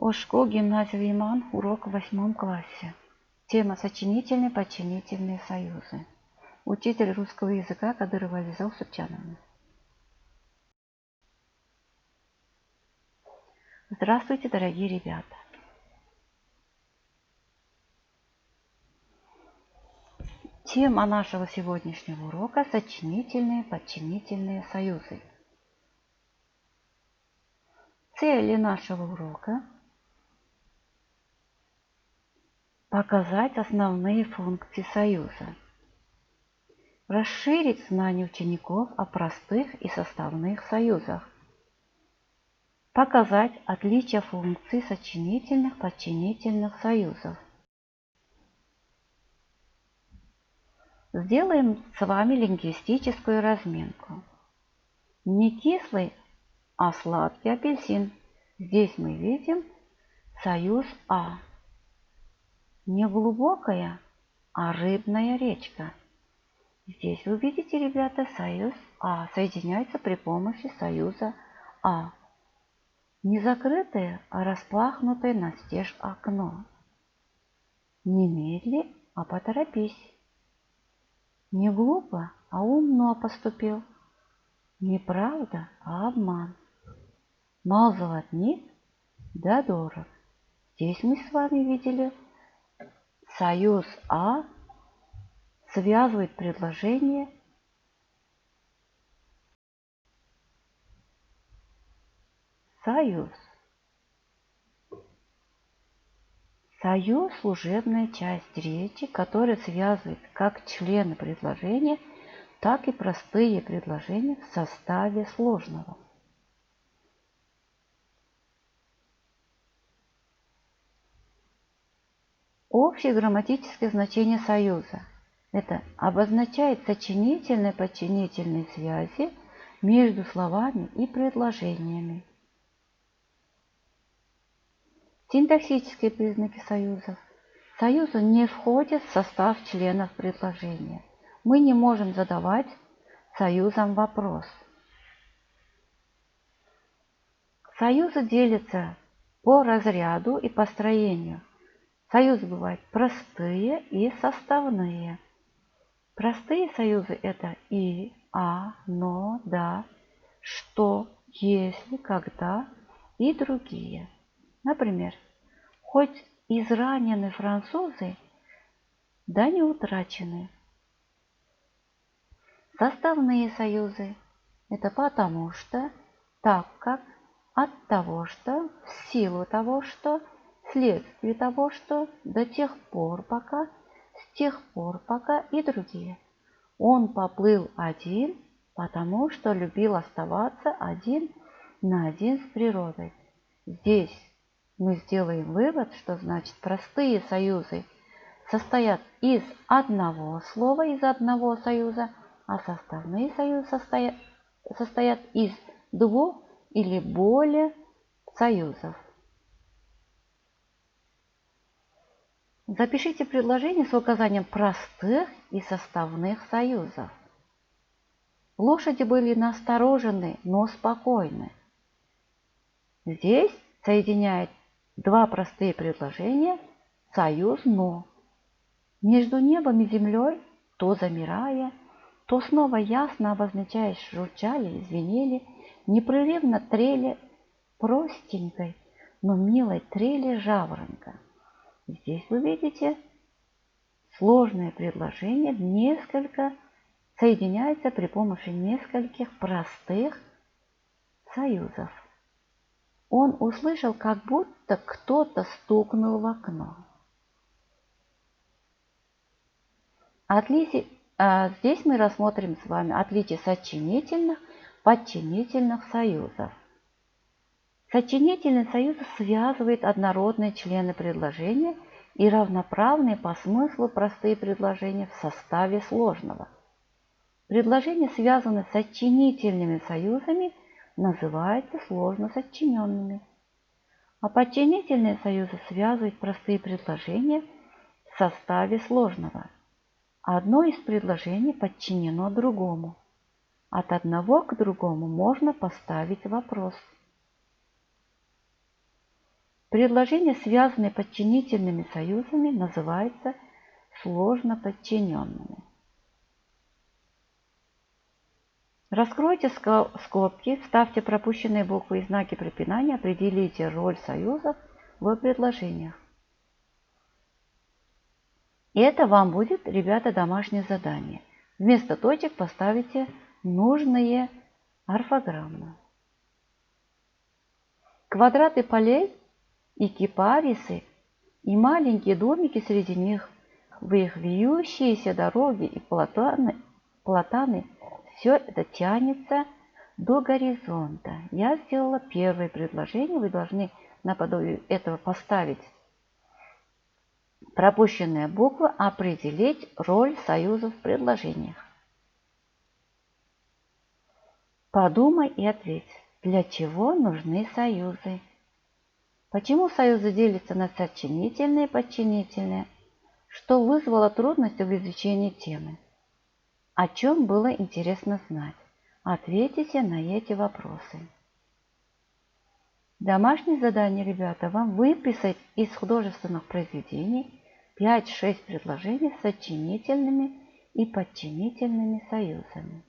Ошко, гимназия Лиман, урок в 8 классе. Тема сочинительные, подчинительные союзы. Учитель русского языка Кадырова Ализа Усупчановна. Здравствуйте, дорогие ребята! Тема нашего сегодняшнего урока – сочинительные, подчинительные союзы. Цели нашего урока – показать основные функции союза, расширить знания учеников о простых и составных союзах, показать отличия функций сочинительных, подчинительных союзов. Сделаем с вами лингвистическую разминку. Не кислый, а сладкий апельсин. Здесь мы видим союз А. Не глубокая, а рыбная речка. Здесь вы видите, ребята, союз А соединяется при помощи союза А. Не закрытое, а распахнутое настежь окно. Не медли, а поторопись. Не глупо, а умно поступил. Не правда, а обман. Мал золотник, да дорог. Здесь мы с вами видели союз А связывает предложение союз. Союз – служебная часть речи, которая связывает как члены предложения, так и простые предложения в составе сложного. Общее грамматическое значение союза – это обозначает сочинительные и подчинительные связи между словами и предложениями. Синтаксические признаки союзов. Союзы не входят в состав членов предложения. Мы не можем задавать союзам вопрос. Союзы делятся по разряду и построению. Союзы бывают простые и составные. Простые союзы – это и, а, но, да, что, если, когда и другие. Например, хоть изранены французы, да не утрачены. Составные союзы – это потому что, так как, от того что, в силу того что, вследствие того что, до тех пор пока, с тех пор пока и другие. Он поплыл один, потому что любил оставаться один на один с природой. Здесь мы сделаем вывод, что значит простые союзы состоят из одного слова, из одного союза, а составные союзы состоят из двух или более союзов. Запишите предложение с указанием простых и составных союзов. Лошади были насторожены, но спокойны. Здесь соединяет два простые предложения союз «но». Между небом и землей, то замирая, то снова ясно обозначая, журчали и звенели, непрерывно трели простенькой, но милой трели жаворонка. Здесь вы видите сложное предложение, несколько соединяется при помощи нескольких простых союзов. Он услышал, как будто кто-то стукнул в окно. Здесь мы рассмотрим с вами отличие сочинительных, подчинительных союзов. Сочинительный союз связывает однородные члены предложения и равноправные по смыслу простые предложения в составе сложного. Предложения, связанные с сочинительными союзами, называются сложно сочиненными. А подчинительные союзы связывают простые предложения в составе сложного. Одно из предложений подчинено другому. От одного к другому можно поставить вопрос. Предложения, связанные подчинительными союзами, называются сложно подчиненными. Раскройте скобки, вставьте пропущенные буквы и знаки препинания, определите роль союзов в предложениях. И это вам будет, ребята, домашнее задание. Вместо точек поставите нужные орфограммы. Квадраты полей и кипарисы, и маленькие домики среди них, в их вьющиеся дороги и платаны, все это тянется до горизонта. Я сделала первое предложение, вы должны наподобие этого поставить пропущенные буквы, определить роль союзов в предложениях. Подумай и ответь, для чего нужны союзы? Почему союзы делятся на сочинительные и подчинительные? Что вызвало трудности в изучении темы? О чем было интересно знать? Ответите на эти вопросы. Домашнее задание, ребята, вам выписать из художественных произведений 5-6 предложений с сочинительными и подчинительными союзами.